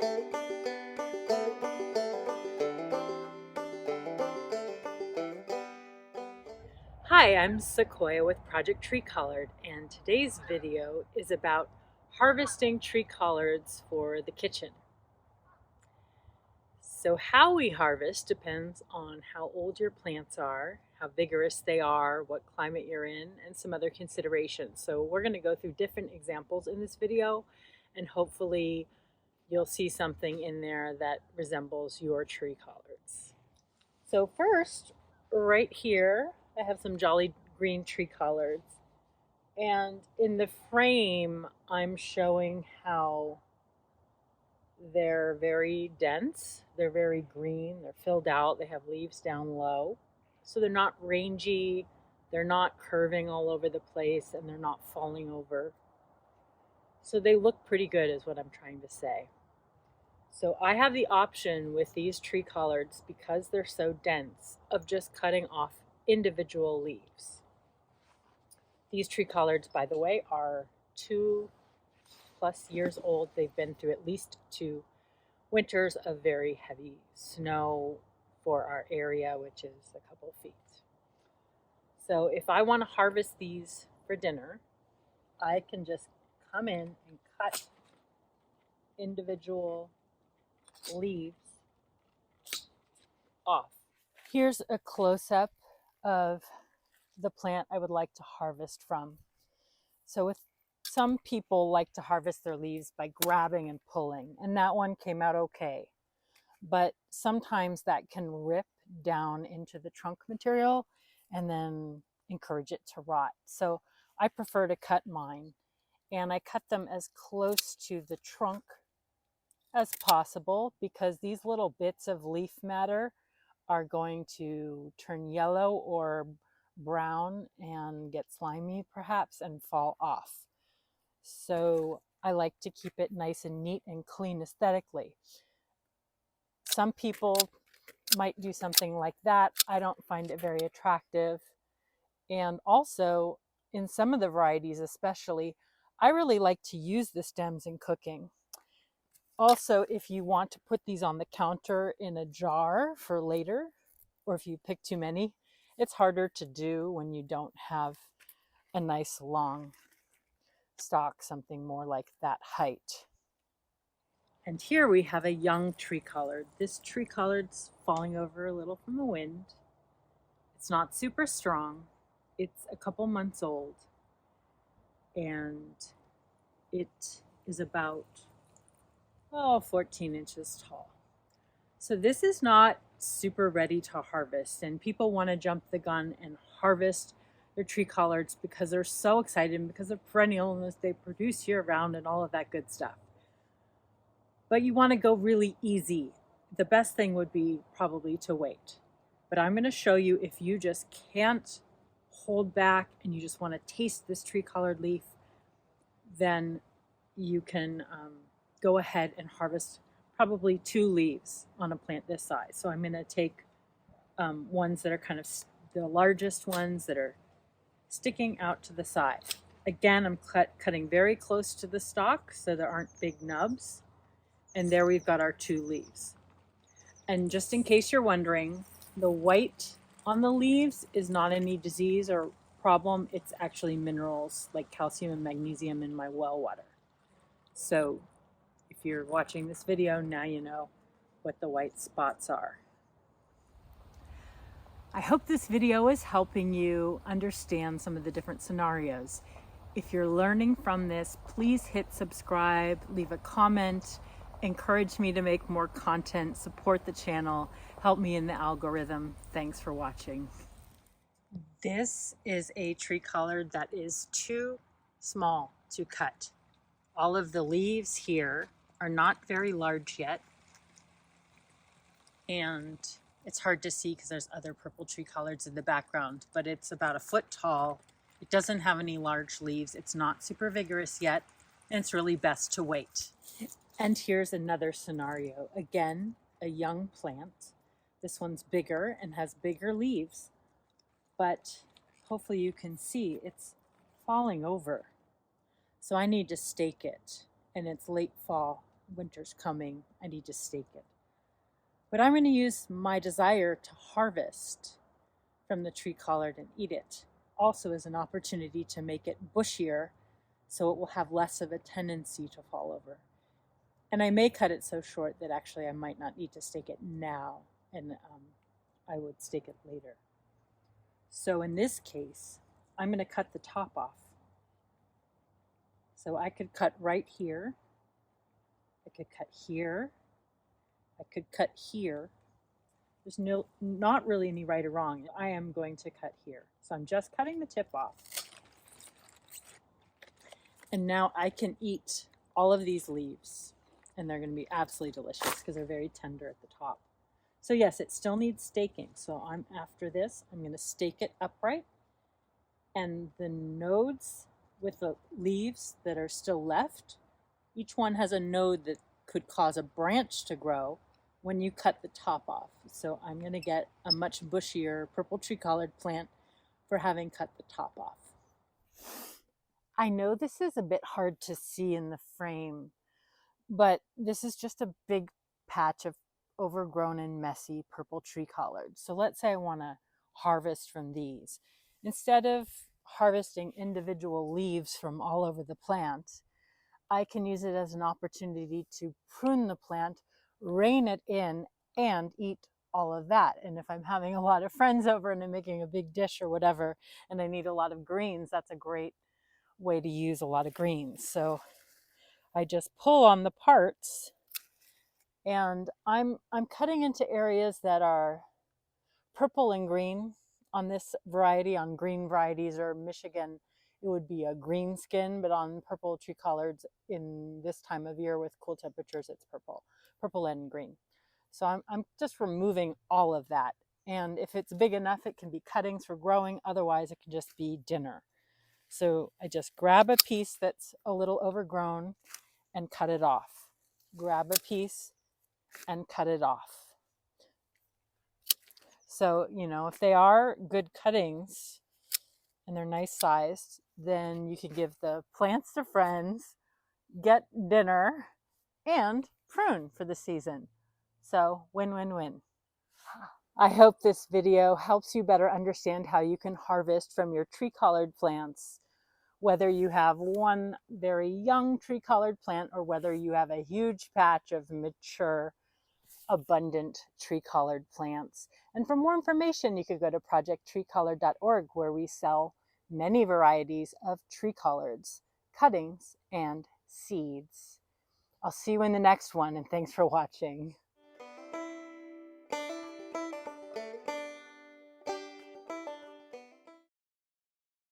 Hi, I'm Sequoiah with Project Tree Collard, and today's video is about harvesting tree collards for the kitchen. So how we harvest depends on how old your plants are, how vigorous they are, what climate you're in, and some other considerations. So we're going to go through different examples in this video, and hopefully you'll see something in there that resembles your tree collards. So first, right here, I have some jolly green tree collards. And in the frame, I'm showing how they're very dense, they're very green, they're filled out, they have leaves down low. So they're not rangy, they're not curving all over the place, and they're not falling over. So they look pretty good is what I'm trying to say. So I have the option with these tree collards, because they're so dense, of just cutting off individual leaves. These tree collards, by the way, are 2+ years old. They've been through at least 2 winters of very heavy snow for our area, which is a couple feet. So if I want to harvest these for dinner, I can just come in and cut individual leaves off. Here's a close-up of the plant I would like to harvest from. So with some people like to harvest their leaves by grabbing and pulling, and that one came out okay. But sometimes that can rip down into the trunk material and then encourage it to rot. So I prefer to cut mine, and I cut them as close to the trunk as possible, because these little bits of leaf matter are going to turn yellow or brown and get slimy perhaps and fall off. So I like to keep it nice and neat and clean aesthetically. Some people might do something like that. I don't find it very attractive. And also, in some of the varieties especially, I really like to use the stems in cooking. Also, if you want to put these on the counter in a jar for later, or if you pick too many, it's harder to do when you don't have a nice long stalk, something more like that height. And here we have a young tree collard. This tree collard's falling over a little from the wind. It's not super strong. It's a couple months old, and it is about 14 inches tall. So this is not super ready to harvest, and people want to jump the gun and harvest their tree collards because they're so excited, because they're perennial and they produce year round and all of that good stuff. But you want to go really easy. The best thing would be probably to wait. But I'm going to show you, if you just can't hold back and you just want to taste this tree collard leaf, then you can go ahead and harvest probably 2 leaves on a plant this size. So I'm going to take ones that are kind of the largest ones that are sticking out to the side. Again, I'm cutting very close to the stalk so there aren't big nubs. And there we've got our 2 leaves. And just in case you're wondering, the white on the leaves is not any disease or problem. It's actually minerals like calcium and magnesium in my well water. So if you're watching this video, now you know what the white spots are. I hope this video is helping you understand some of the different scenarios. If you're learning from this, please hit subscribe, leave a comment, encourage me to make more content, support the channel, help me in the algorithm. Thanks for watching. This is a tree collard that is too small to cut. All of the leaves here are not very large yet, and it's hard to see because there's other purple tree collards in the background, but it's about 1 foot tall. It doesn't have any large leaves. It's not super vigorous yet, and it's really best to wait. And here's another scenario. Again, a young plant. This one's bigger and has bigger leaves, but hopefully you can see it's falling over. So I need to stake it, and it's late fall. winter's coming, I need to stake it. But I'm going to use my desire to harvest from the tree collard and eat it also as an opportunity to make it bushier so it will have less of a tendency to fall over. And I may cut it so short that actually I might not need to stake it now, and I would stake it later. So in this case, I'm going to cut the top off. So I could cut right here. I could cut here. I could cut here. There's not really any right or wrong. I am going to cut here. So I'm just cutting the tip off. And now I can eat all of these leaves, and they're going to be absolutely delicious because they're very tender at the top. So yes, it still needs staking. So after this, I'm going to stake it upright, and the nodes with the leaves that are still left, each one has a node that could cause a branch to grow when you cut the top off. So I'm going to get a much bushier purple tree collard plant for having cut the top off. I know this is a bit hard to see in the frame, but this is just a big patch of overgrown and messy purple tree collards. So let's say I want to harvest from these. Instead of harvesting individual leaves from all over the plant, I can use it as an opportunity to prune the plant, rein it in, and eat all of that. And if I'm having a lot of friends over and I'm making a big dish or whatever, and I need a lot of greens, that's a great way to use a lot of greens. So I just pull on the parts, and I'm cutting into areas that are purple and green. On this variety, on green varieties or Michigan, it would be a green skin, but on purple tree collards in this time of year with cool temperatures, it's purple and green. So I'm just removing all of that. And if it's big enough, it can be cuttings for growing. Otherwise, it can just be dinner. So I just grab a piece that's a little overgrown and cut it off. Grab a piece and cut it off. So, if they are good cuttings and they're nice sized, then you can give the plants to friends, get dinner, and prune for the season. So win, win, win. I hope this video helps you better understand how you can harvest from your tree collard plants, whether you have one very young tree collard plant or whether you have a huge patch of mature, abundant tree collard plants. And for more information, you could go to projecttreecollard.org, where we sell many varieties of tree collards, cuttings, and seeds. I'll see you in the next one, and thanks for watching.